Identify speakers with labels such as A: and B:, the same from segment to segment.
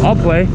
A: I'll play.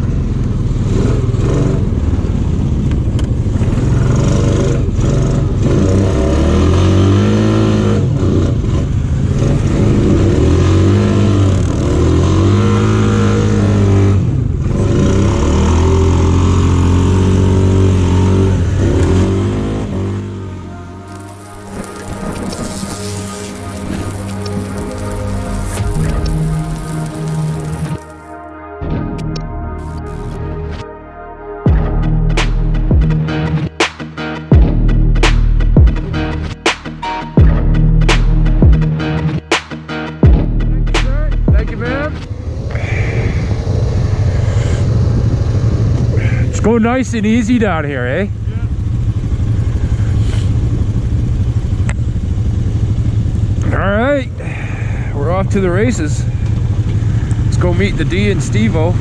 A: Go nice and easy down here, eh? Yeah. All right, we're off to the races. Let's go meet the D and Stevo.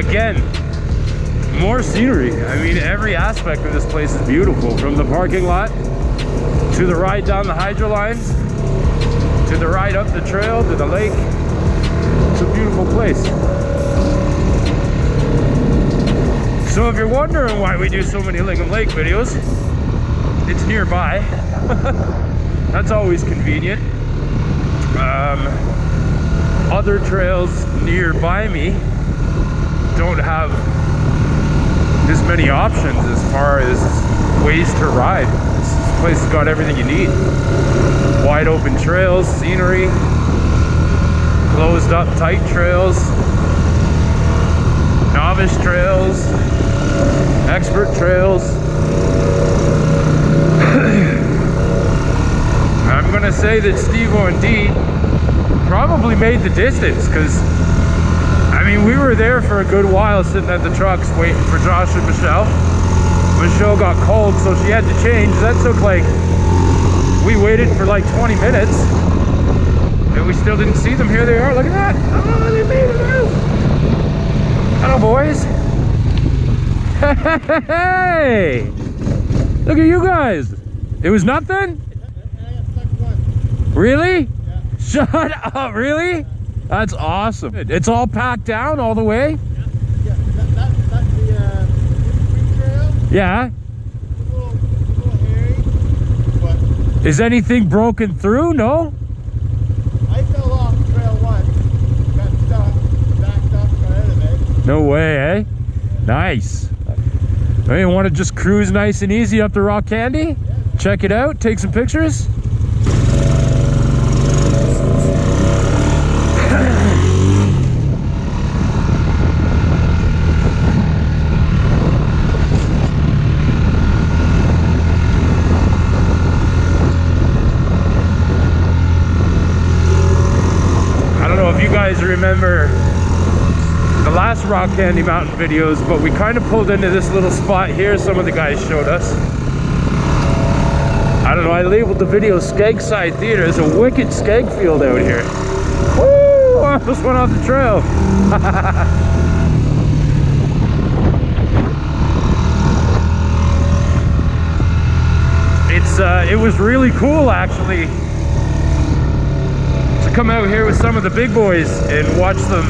A: again, more scenery. I mean, every aspect of this place is beautiful, from the parking lot to the ride down the hydro lines to the ride up the trail to the lake. It's a beautiful place. So if you're wondering why we do so many Lingham Lake videos, it's nearby. That's always convenient. Other trails nearby me don't have as many options as far as ways to ride. This place has got everything you need. Wide open trails, scenery, closed up tight trails, novice trails, expert trails. I'm gonna say that Stevo and Dee probably made the distance, because I mean, we were there for a good while sitting at the trucks waiting for Josh and Michelle. Michelle got cold, so she had to change. That took like, we waited for like 20 minutes and we still didn't see them. Here they are, look at that. Oh, they made it out. Hello, boys. Hey, look at you guys. It was nothing?
B: I got stuck once.
A: Really?
B: Yeah.
A: Shut up, really? That's awesome. It's all packed down all the way?
B: Yeah, that's the free trail.
A: Yeah.
B: It's a little hairy, but
A: Is anything broken through? No?
B: I fell off trail once, got stuck, backed up, got out of it.
A: No way, eh? Nice. Hey, you want to just cruise nice and easy up to Rock Candy?
B: Yeah.
A: Check it out, take some pictures. Remember the last Rock Candy Mountain videos, but we kind of pulled into this little spot here some of the guys showed us. I don't know, I labeled the video Skeg Side Theater. There's a wicked skeg field out here. Woo! I almost went off the trail. It was really cool actually to come out here with some of the big boys and watch them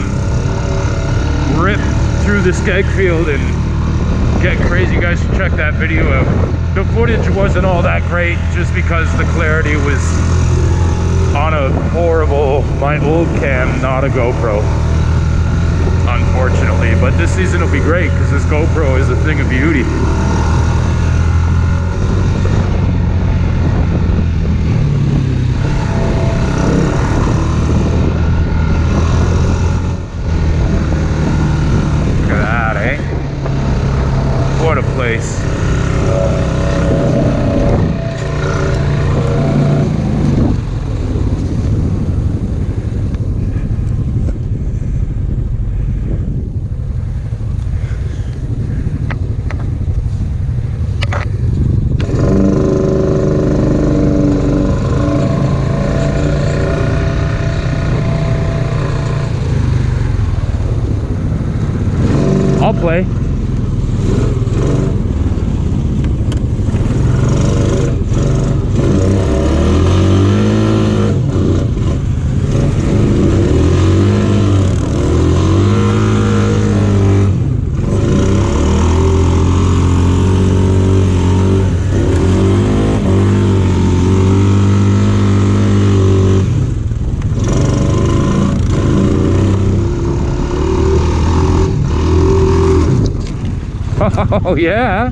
A: rip through the skeg field and get crazy. You guys should check that video out. The footage wasn't all that great just because the clarity was on a horrible, my old cam, not a GoPro, unfortunately. But this season will be great because this GoPro is a thing of beauty. What a place. I'll play. Oh yeah.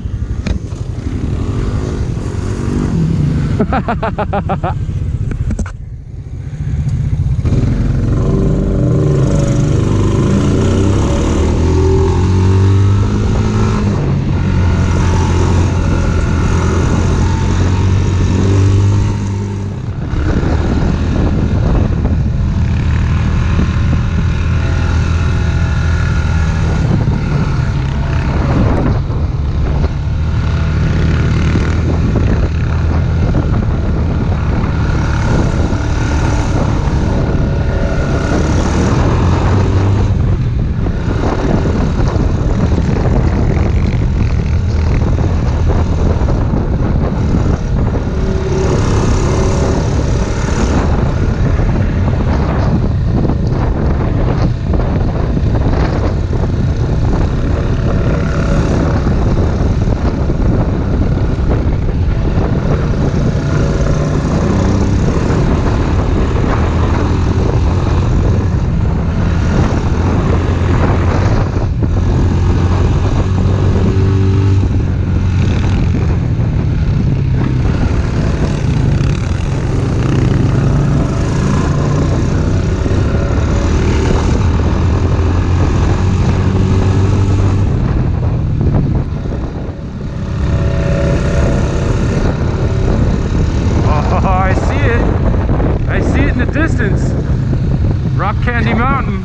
A: Candy Mountain.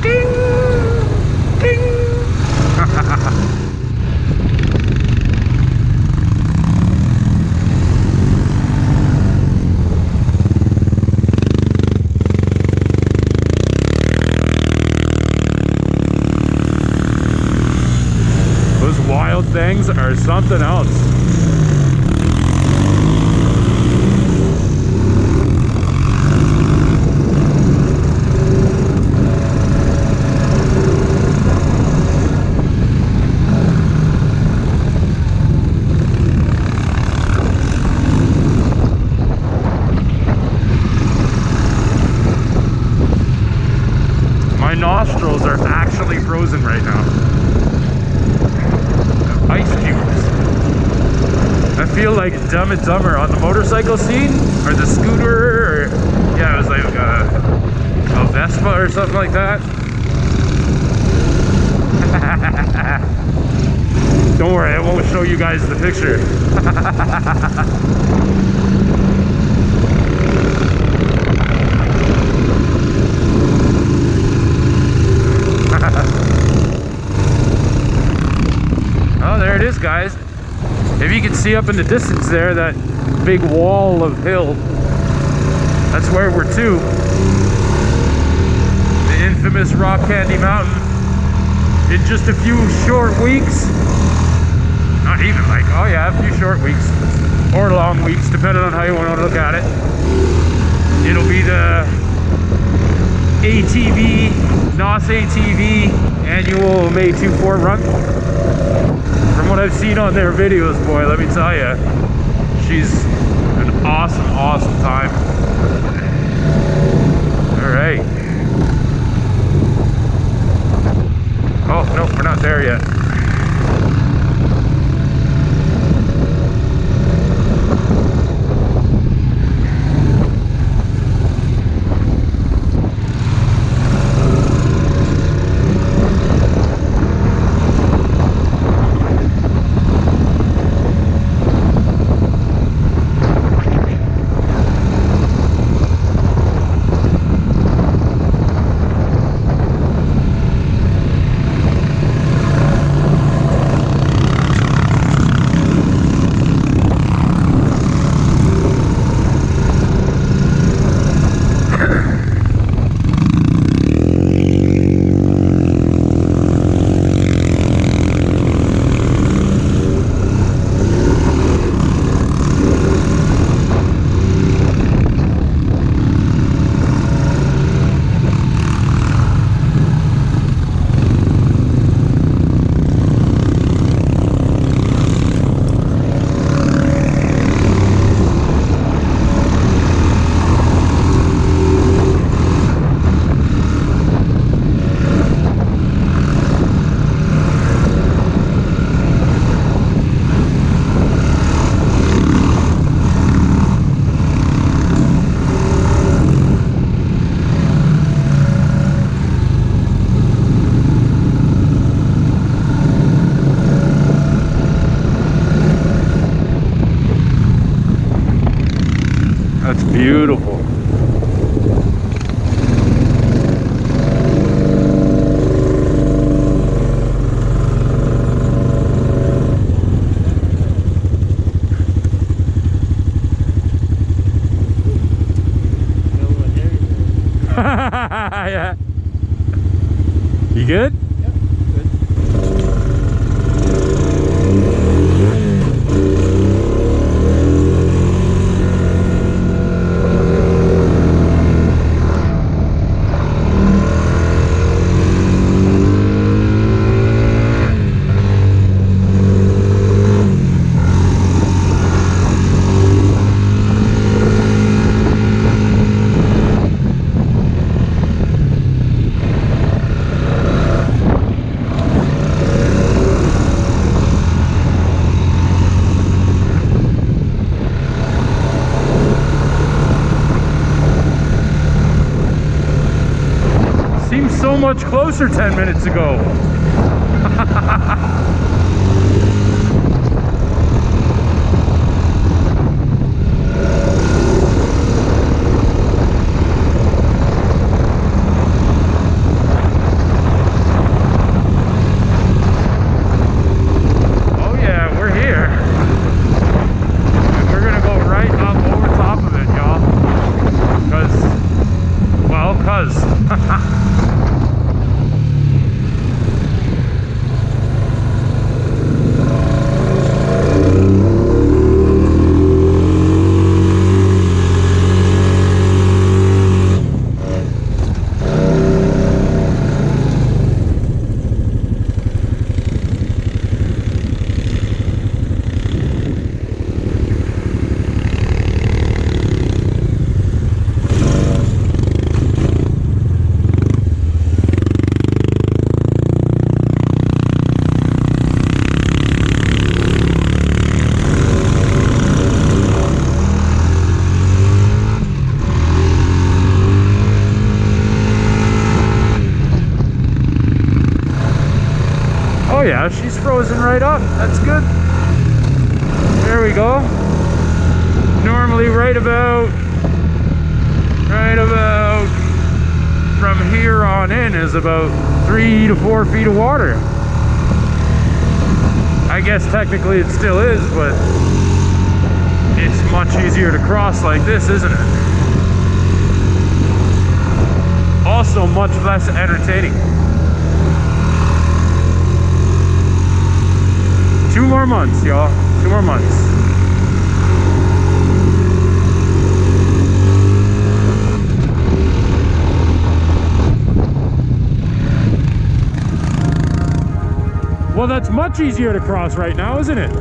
A: Ding! Ding! Those wild things are something else. My nostrils are actually frozen right now. Ice cubes. I feel like Dumb and Dumber on the motorcycle scene, or the scooter, or yeah, it was like a Vespa or something like that. Don't worry, I won't show you guys the picture. Oh, there it is, guys. If you can see up in the distance there, that big wall of hill, that's where we're to. The infamous Rock Candy Mountain. In just a few short weeks. Not even like, oh yeah, a few short weeks. Or long weeks, depending on how you want to look at it. It'll be the ATV, NOS ATV annual May 24 run. From what I've seen on their videos, boy, let me tell you, she's an awesome, awesome time. All right. Oh, no, we're not there yet. That's beautiful. Yeah. You good?
B: Yep, good.
A: Seems so much closer 10 minutes ago. yeah, she's frozen right up. That's good. There we go. Normally right about from here on in is about 3 to 4 feet of water. I guess technically it still is, but it's much easier to cross like this, isn't it? Also much less entertaining. 2 more months, y'all. 2 more months. Well, that's much easier to cross right now, isn't it?